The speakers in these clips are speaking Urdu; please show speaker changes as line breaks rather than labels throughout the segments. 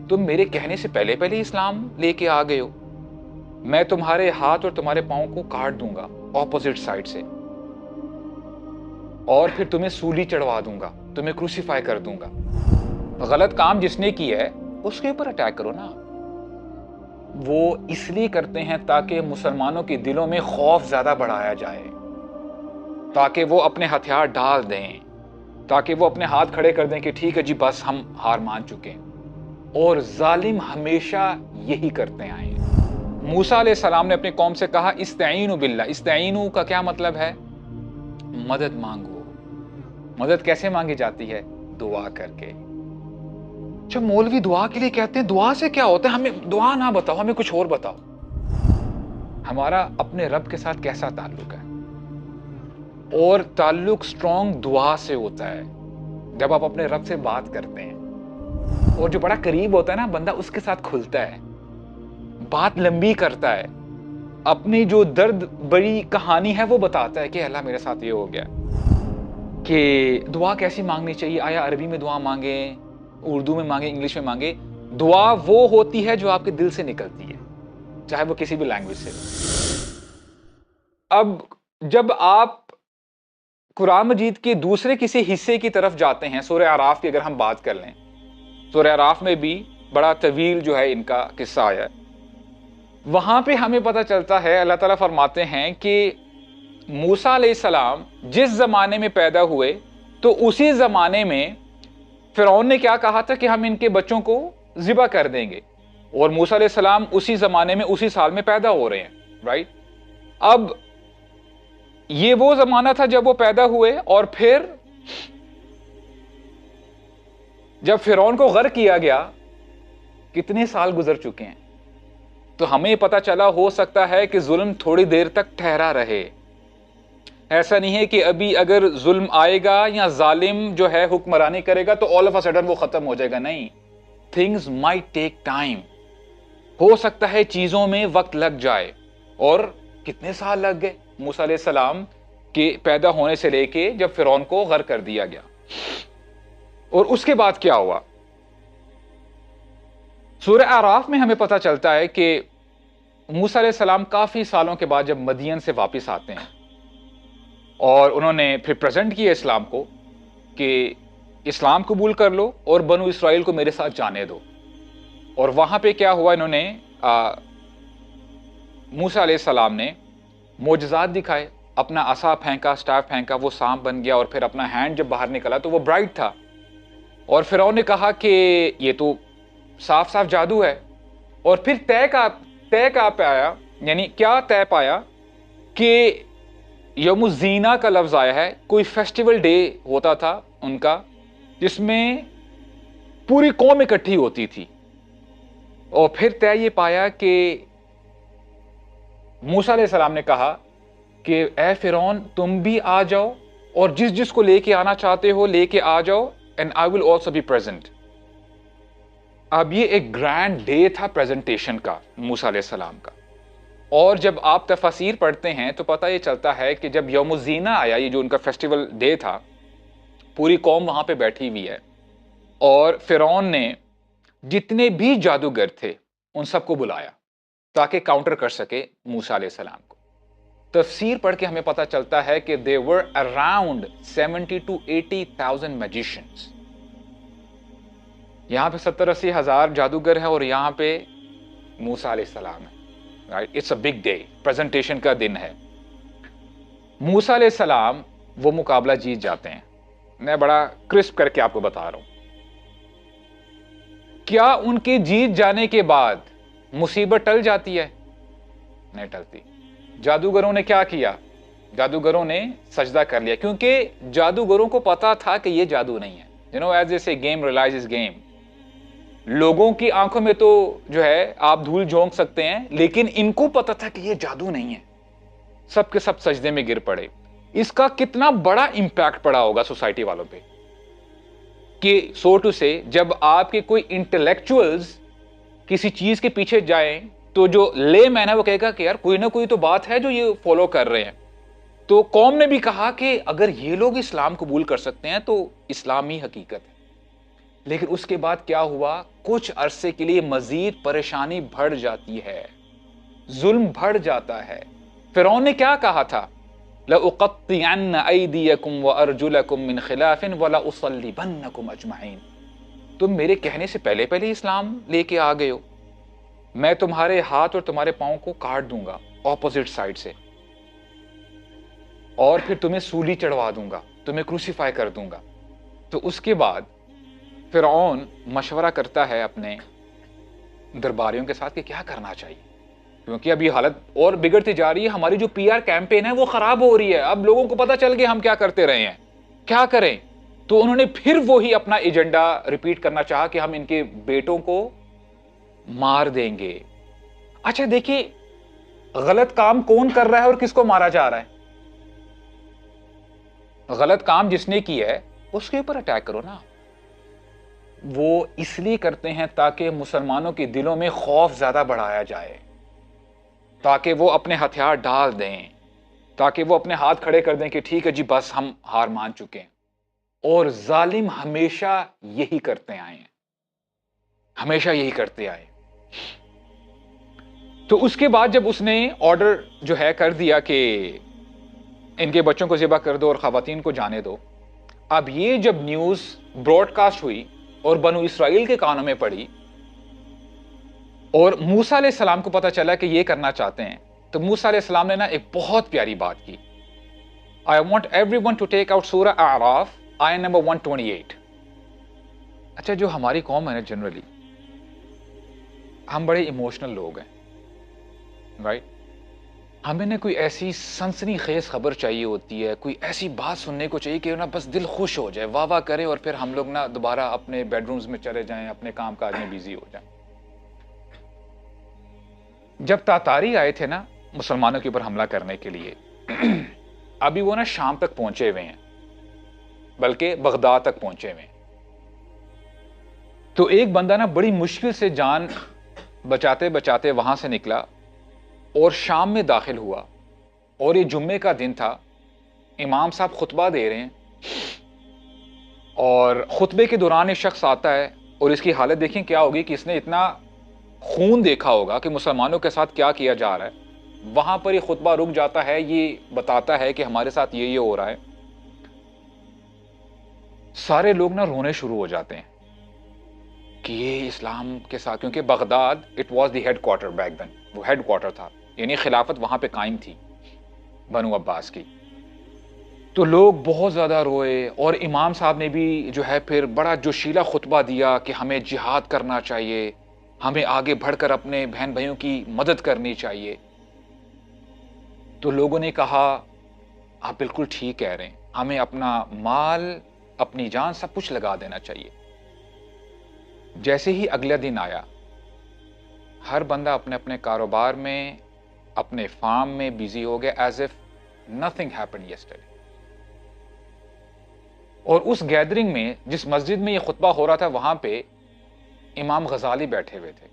تم میرے کہنے سے پہلے پہلے اسلام لے کے آ گئے ہو. میں تمہارے ہاتھ اور تمہارے پاؤں کو کاٹ دوں گا اپوزٹ سائڈ سے, اور پھر تمہیں سولی چڑھوا دوں گا, تمہیں کروسیفائی کر دوں گا. غلط کام جس نے کیا ہے اس کے اوپر اٹیک کرو نا. وہ اس لیے کرتے ہیں تاکہ مسلمانوں کے دلوں میں خوف زیادہ بڑھایا جائے, تاکہ وہ اپنے ہتھیار ڈال دیں, تاکہ وہ اپنے ہاتھ کھڑے کر دیں کہ ٹھیک ہے جی بس ہم ہار مان چکے ہیں. اور ظالم ہمیشہ یہی کرتے آئے ہیں. موسیٰ علیہ السلام نے اپنی قوم سے کہا استعینوا باللہ. استعینوا کا کیا مطلب ہے؟ مدد مانگو. مدد کیسے مانگی جاتی ہے؟ دعا کر کے. اچھا مولوی دعا کے لیے کہتے ہیں, دعا سے کیا ہوتا ہے؟ ہمیں دعا نہ بتاؤ, ہمیں کچھ اور بتاؤ. ہمارا اپنے رب کے ساتھ کیسا تعلق ہے؟ اور تعلق سٹرونگ دعا سے ہوتا ہے. جب آپ اپنے رب سے بات کرتے ہیں اور جو بڑا قریب ہوتا ہے نا بندہ, اس کے ساتھ کھلتا ہے, بات لمبی کرتا ہے, اپنی جو درد بڑی کہانی ہے وہ بتاتا ہے کہ اللہ میرے ساتھ یہ ہو گیا. کہ دعا کیسی مانگنی چاہیے؟ آیا عربی میں دعا مانگیں, اردو میں مانگیں, انگلش میں مانگیں؟ دعا وہ ہوتی ہے جو آپ کے دل سے نکلتی ہے, چاہے وہ کسی بھی لینگویج سے. اب جب آپ قرآن مجید کے دوسرے کسی حصے کی طرف جاتے ہیں, سورہ اعراف کی اگر ہم بات کر لیں, سورہ اعراف میں بھی بڑا طویل جو ہے ان کا قصہ آیا ہے. وہاں پہ ہمیں پتہ چلتا ہے, اللہ تعالیٰ فرماتے ہیں کہ موسیٰ علیہ السلام جس زمانے میں پیدا ہوئے تو اسی زمانے میں فرعون نے کیا کہا تھا کہ ہم ان کے بچوں کو ذبح کر دیں گے, اور موسیٰ علیہ السلام اسی زمانے میں اسی سال میں پیدا ہو رہے ہیں, رائٹ؟ اب یہ وہ زمانہ تھا جب وہ پیدا ہوئے, اور پھر جب فرعون کو غرق کیا گیا کتنے سال گزر چکے ہیں. تو ہمیں پتہ چلا ہو سکتا ہے کہ ظلم تھوڑی دیر تک ٹھہرا رہے. ایسا نہیں ہے کہ ابھی اگر ظلم آئے گا یا ظالم جو ہے حکمرانی کرے گا تو آل آف اے سڈن وہ ختم ہو جائے گا. نہیں, تھنگز مائٹ ٹیک ٹائم. ہو سکتا ہے چیزوں میں وقت لگ جائے. اور کتنے سال لگ گئے موسیٰ علیہ السلام کے پیدا ہونے سے لے کے جب فرعون کو غرق کر دیا گیا. اور اس کے بعد کیا ہوا؟ سورہ اعراف میں ہمیں پتہ چلتا ہے کہ موسیٰ علیہ السلام کافی سالوں کے بعد جب مدین سے واپس آتے ہیں اور انہوں نے پھر پریزنٹ کیا اسلام کو کہ اسلام قبول کر لو اور بنو اسرائیل کو میرے ساتھ جانے دو. اور وہاں پہ کیا ہوا, انہوں نے موسیٰ علیہ السلام نے معجزات دکھائے, اپنا عصا پھینکا, سٹاف پھینکا, وہ سانپ بن گیا, اور پھر اپنا ہینڈ جب باہر نکلا تو وہ برائٹ تھا. اور فرعون نے کہا کہ یہ تو صاف صاف جادو ہے. اور پھر طے کا پایا, یعنی کیا طے پایا کہ یوم الزینہ کا لفظ آیا ہے. کوئی فیسٹیول ڈے ہوتا تھا ان کا جس میں پوری قوم اکٹھی ہوتی تھی. اور پھر طے یہ پایا کہ موسیٰ علیہ السلام نے کہا کہ اے فرعون تم بھی آ جاؤ, اور جس جس کو لے کے آنا چاہتے ہو لے کے آ جاؤ, and I will also be present. اب یہ ایک گرینڈ ڈے تھا پریزنٹیشن کا موسیٰ علیہ السلام کا. اور جب آپ تفاسیر پڑھتے ہیں تو پتہ یہ چلتا ہے کہ جب یوم الزینہ آیا, یہ جو ان کا فیسٹیول ڈے تھا, پوری قوم وہاں پہ بیٹھی ہوئی ہے, اور فرعون نے جتنے بھی جادوگر تھے ان سب کو بلایا تاکہ کاؤنٹر کر سکے موسیٰ علیہ السلام کو. تفسیر پڑھ کے ہمیں پتہ چلتا ہے کہ there were around 70 to 80,000 magicians. یہاں پہ 70-80 ہزار جادوگر ہیں اور یہاں پہ موسیٰ علیہ السلام ہے. Right? It's a big day. Presentation کا دن ہے. موسیٰ علیہ السلام وہ مقابلہ جیت جاتے ہیں. میں بڑا کرسپ کر کے آپ کو بتا رہا ہوں. کیا ان کے جیت جانے کے بعد مصیبت ٹل جاتی ہے؟ نہیں ٹلتی. جادوگروں نے کیا کیا؟ جادوگروں نے سجدہ کر لیا, کیونکہ جادوگروں کو پتا تھا کہ یہ جادو نہیں ہے. ایز اے سے گیم ریلائزز گیم. لوگوں کی آنکھوں میں تو جو ہے آپ دھول جھونک سکتے ہیں, لیکن ان کو پتا تھا کہ یہ جادو نہیں ہے. سب کے سب سجدے میں گر پڑے. اس کا کتنا بڑا امپیکٹ پڑا ہوگا سوسائٹی والوں پہ کہ سو ٹو سے جب آپ کے کوئی انٹلیکچوئلز کسی چیز کے پیچھے جائیں تو جو لے مین ہے وہ کہے گا کہ یار کوئی نہ کوئی تو بات ہے جو یہ فالو کر رہے ہیں. تو قوم نے بھی کہا کہ اگر یہ لوگ اسلام قبول کر سکتے ہیں تو اسلام ہی حقیقت ہے. لیکن اس کے بعد کیا ہوا؟ کچھ عرصے کے لیے مزید پریشانی بڑھ جاتی ہے، ظلم بڑھ جاتا ہے۔ فرعون نے کیا کہا تھا؟ لَأُقَطِّعَنَّ أَيْدِيَكُمْ وَأَرْجُلَكُمْ مِنْ خِلَافٍ وَلَأُصَلِّبَنَّكُمْ أَجْمَعِينَ۔ تم میرے کہنے سے پہلے پہلے اسلام لے کے آ گئے ہو، میں تمہارے ہاتھ اور تمہارے پاؤں کو کاٹ دوں گا اپوزٹ سائڈ سے، اور پھر تمہیں سولی چڑھوا دوں گا، تمہیں کروسیفائی کر دوں گا۔ تو اس کے بعد فرعون مشورہ کرتا ہے اپنے درباریوں کے ساتھ کہ کیا کرنا چاہیے، کیونکہ اب یہ حالت اور بگڑتی جا رہی ہے، ہماری جو PR کیمپین ہے وہ خراب ہو رہی ہے، اب لوگوں کو پتہ چل گیا ہم کیا کرتے رہے ہیں، کیا کریں؟ تو انہوں نے پھر وہی اپنا ایجنڈا ریپیٹ کرنا چاہا کہ ہم ان کے بیٹوں کو مار دیں گے۔ اچھا دیکھیے، غلط کام کون کر رہا ہے اور کس کو مارا جا رہا ہے؟ غلط کام جس نے کیا ہے اس کے اوپر اٹیک کرو نا۔ وہ اس لیے کرتے ہیں تاکہ مسلمانوں کے دلوں میں خوف زیادہ بڑھایا جائے، تاکہ وہ اپنے ہتھیار ڈال دیں، تاکہ وہ اپنے ہاتھ کھڑے کر دیں کہ ٹھیک ہے جی بس ہم ہار مان چکے ہیں۔ اور ظالم ہمیشہ یہی کرتے آئے ہیں، ہمیشہ یہی کرتے آئے۔ تو اس کے بعد جب اس نے آرڈر جو ہے کر دیا کہ ان کے بچوں کو ذبح کر دو اور خواتین کو جانے دو، اب یہ جب نیوز براڈ کاسٹ ہوئی اور بنو اسرائیل کے کانوں میں پڑی اور موسیٰ علیہ السلام کو پتا چلا کہ یہ کرنا چاہتے ہیں، تو موسیٰ علیہ السلام نے نا ایک بہت پیاری بات کی۔ I want everyone to take out سورہ اعراف آیت نمبر 128۔ اچھا، جو ہماری قوم ہے نا، جنرلی ہم بڑے ایموشنل لوگ ہیں، رائٹ؟ ہمیں نے کوئی ایسی سنسنی خیز خبر چاہیے ہوتی ہے، کوئی ایسی بات سننے کو چاہیے کہ نا بس دل خوش ہو جائے، واہ واہ کرے، اور پھر ہم لوگ نا دوبارہ اپنے بیڈ رومز میں چلے جائیں، اپنے کام کاج میں بیزی ہو جائیں۔ جب تاتاری آئے تھے نا مسلمانوں کے اوپر حملہ کرنے کے لیے، ابھی وہ نا شام تک پہنچے ہوئے ہیں، بلکہ بغداد تک پہنچے ہوئے ہیں۔ تو ایک بندہ نا بڑی مشکل سے جان بچاتے بچاتے وہاں سے نکلا اور شام میں داخل ہوا، اور یہ جمعے کا دن تھا، امام صاحب خطبہ دے رہے ہیں، اور خطبے کے دوران ایک شخص آتا ہے، اور اس کی حالت دیکھیں کیا ہوگی کہ اس نے اتنا خون دیکھا ہوگا کہ مسلمانوں کے ساتھ کیا کیا جا رہا ہے۔ وہاں پر یہ خطبہ رک جاتا ہے، یہ بتاتا ہے کہ ہمارے ساتھ یہ ہو رہا ہے۔ سارے لوگ نا رونے شروع ہو جاتے ہیں کہ یہ اسلام کے ساتھ، کیونکہ Baghdad it was the headquarter back then, وہ ہیڈ کوارٹر تھا، یعنی خلافت وہاں پہ قائم تھی بنو عباس کی۔ تو لوگ بہت زیادہ روئے، اور امام صاحب نے بھی جو ہے پھر بڑا جوشیلا خطبہ دیا کہ ہمیں جہاد کرنا چاہیے، ہمیں آگے بڑھ کر اپنے بہن بھائیوں کی مدد کرنی چاہیے۔ تو لوگوں نے کہا آپ بالکل ٹھیک کہہ رہے ہیں، ہمیں اپنا مال، اپنی جان، سب کچھ لگا دینا چاہیے۔ جیسے ہی اگلا دن آیا، ہر بندہ اپنے اپنے کاروبار میں، اپنے فارم میں بیزی ہو گیا، as if nothing happened yesterday. اور اس گیدرنگ میں، جس مسجد میں یہ خطبہ ہو رہا تھا، وہاں پہ امام غزالی بیٹھے ہوئے تھے۔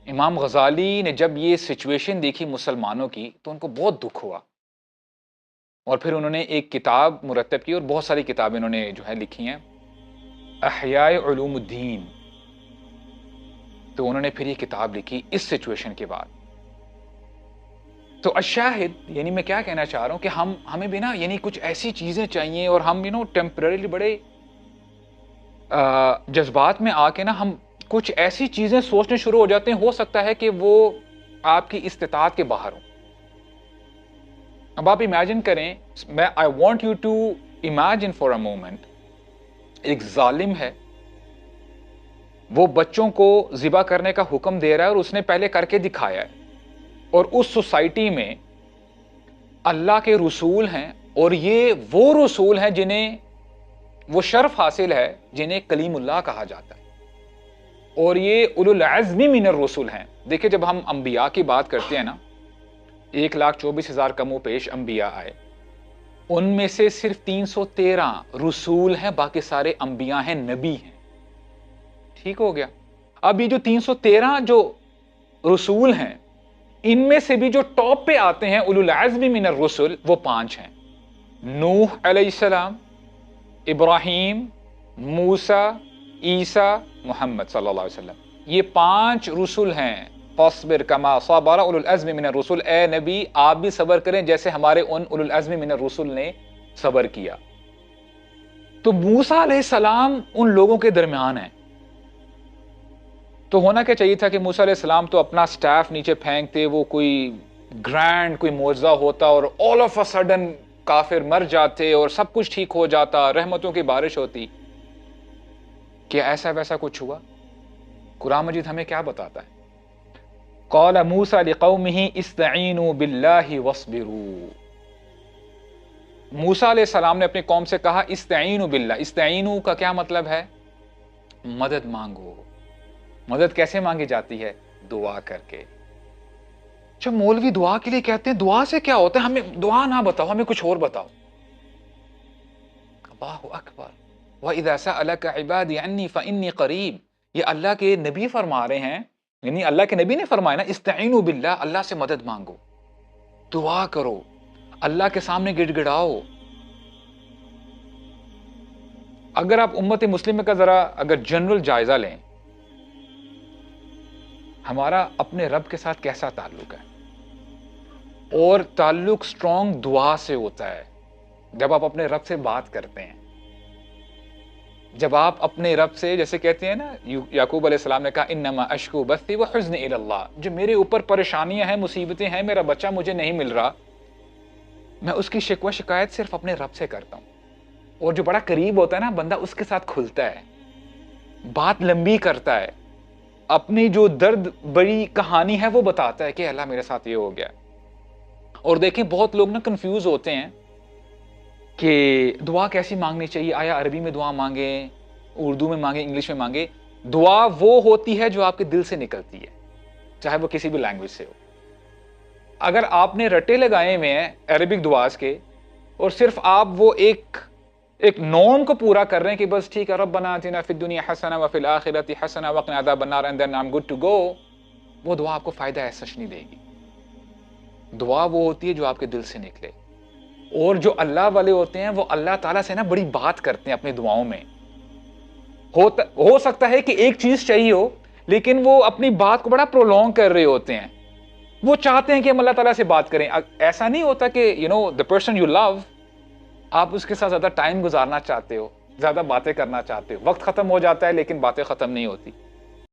امام غزالی نے جب یہ سچویشن دیکھی مسلمانوں کی، تو ان کو بہت دکھ ہوا، اور پھر انہوں نے ایک کتاب مرتب کی، اور بہت ساری کتابیں انہوں نے جو ہے لکھی ہیں، احیاء علوم الدین۔ تو انہوں نے پھر یہ کتاب لکھی اس سچویشن کے بعد۔ تو الشاہد، یعنی میں کیا کہنا چاہ رہا ہوں کہ ہمیں بھی نا یعنی کچھ ایسی چیزیں چاہیے، اور ہم ٹیمپرریلی بڑے جذبات میں آ کے نا ہم کچھ ایسی چیزیں سوچنے شروع ہو جاتے ہیں، ہو سکتا ہے کہ وہ آپ کی استطاعت کے باہر ہوں۔ اب آپ امیجن کریں، I want you to imagine for a moment، ایک ظالم ہے، وہ بچوں کو ذبح کرنے کا حکم دے رہا ہے، اور اس نے پہلے کر کے دکھایا ہے، اور اس سوسائٹی میں اللہ کے رسول ہیں، اور یہ وہ رسول ہیں جنہیں وہ شرف حاصل ہے جنہیں کلیم اللہ کہا جاتا ہے، اور یہ اولو العزم من الرسل ہیں۔ دیکھیں، جب ہم انبیاء کی بات کرتے ہیں نا، 1,24,000 کم و بیش انبیاء آئے، ان میں سے صرف 313 رسول ہیں، باقی سارے انبیاء ہیں، نبی ہیں۔ ٹھیک ہو گیا؟ اب یہ جو 313 جو رسول ہیں، ان میں سے بھی جو ٹاپ پہ آتے ہیں اولو العزم من الرسل، وہ 5 ہیں: نوح علیہ السلام، ابراہیم، موسیٰ، عیسیٰ، محمد صلی اللہ علیہ وسلم، یہ 5 رسول ہیں۔ فاصبر کما صبر اولو العزم من الرسل، اے نبی آپ بھی صبر کریں جیسے ہمارے ان اولو العزم من الرسل نے صبر کیا۔ تو موسیٰ علیہ السلام ان لوگوں کے درمیان ہیں، تو ہونا کیا چاہیے تھا کہ موسیٰ علیہ السلام تو اپنا سٹیف نیچے پھینکتے، وہ کوئی گرینڈ کوئی معجزہ ہوتا اور آل آف اے سڈن کافر مر جاتے اور سب کچھ ٹھیک ہو جاتا، رحمتوں کی بارش ہوتی۔ کیا ایسا ویسا کچھ ہوا؟ قرآن مجید ہمیں کیا بتاتا ہے؟ قال موسیٰ لقومہ استعینوا باللہ واصبروا، موسیٰ علیہ السلام نے اپنی قوم سے کہا استعینوا باللہ۔ استعینوا کا کیا مطلب ہے؟ مدد مانگو۔ مدد کیسے مانگی جاتی ہے؟ دعا کر کے۔ جب مولوی دعا کے لیے کہتے ہیں دعا سے کیا ہوتا ہے، ہمیں دعا نہ بتاؤ، ہمیں کچھ اور بتاؤ۔ اللہ اکبر۔ وَإِذَا سَأَلَكَ عِبَادِي عَنِّي فَإِنِّي قَرِيبٌ، یہ اللہ کے نبی فرما رہے ہیں، یعنی اللہ کے نبی نے فرمایا نا استعینوا باللہ، اللہ سے مدد مانگو، دعا کرو، اللہ کے سامنے گڑ گڑاؤ۔ اگر آپ امت مسلمہ کا ذرا اگر جنرل جائزہ لیں، ہمارا اپنے رب کے ساتھ کیسا تعلق ہے؟ اور تعلق سٹرونگ دعا سے ہوتا ہے۔ جب آپ اپنے رب سے بات کرتے ہیں، جب آپ اپنے رب سے جیسے کہتے ہیں نا، یعقوب علیہ السلام نے کہا انما اشکو بثی وحزنی الی اللہ، جو میرے اوپر پریشانیاں ہیں، مصیبتیں ہیں، میرا بچہ مجھے نہیں مل رہا، میں اس کی شکوہ شکایت صرف اپنے رب سے کرتا ہوں۔ اور جو بڑا قریب ہوتا ہے نا بندہ، اس کے ساتھ کھلتا ہے، بات لمبی کرتا ہے، اپنی جو درد بڑی کہانی ہے وہ بتاتا ہے کہ اللہ میرے ساتھ یہ ہو گیا۔ اور دیکھیں بہت لوگ نا کنفیوز ہوتے ہیں کہ دعا کیسی مانگنی چاہیے، آیا عربی میں دعا مانگیں، اردو میں مانگیں، انگلش میں مانگیں؟ دعا وہ ہوتی ہے جو آپ کے دل سے نکلتی ہے، چاہے وہ کسی بھی لینگویج سے ہو۔ اگر آپ نے رٹے لگائے ہوئے ہیں عربک دعاز کے اور صرف آپ وہ ایک نارم کو پورا کر رہے ہیں کہ بس ٹھیک ہے ربنا آتنا فی الدنیا حسنہ وفی الآخرۃ حسنہ وقنا عذاب النار and then I am good to go, وہ دعا آپ کو فائدہ ایسا نہیں دے گی۔ دعا وہ ہوتی ہے جو آپ کے دل سے نکلے۔ اور جو اللہ والے ہوتے ہیں وہ اللہ تعالیٰ سے نا بڑی بات کرتے ہیں اپنی دعاؤں میں۔ ہو سکتا ہے کہ ایک چیز چاہیے ہو، لیکن وہ اپنی بات کو بڑا پرولونگ کر رہے ہوتے ہیں، وہ چاہتے ہیں کہ ہم اللہ تعالیٰ سے بات کریں۔ ایسا نہیں ہوتا کہ the person you love، آپ اس کے ساتھ زیادہ ٹائم گزارنا چاہتے ہو، زیادہ باتیں کرنا چاہتے ہو، وقت ختم ہو جاتا ہے لیکن باتیں ختم نہیں ہوتی۔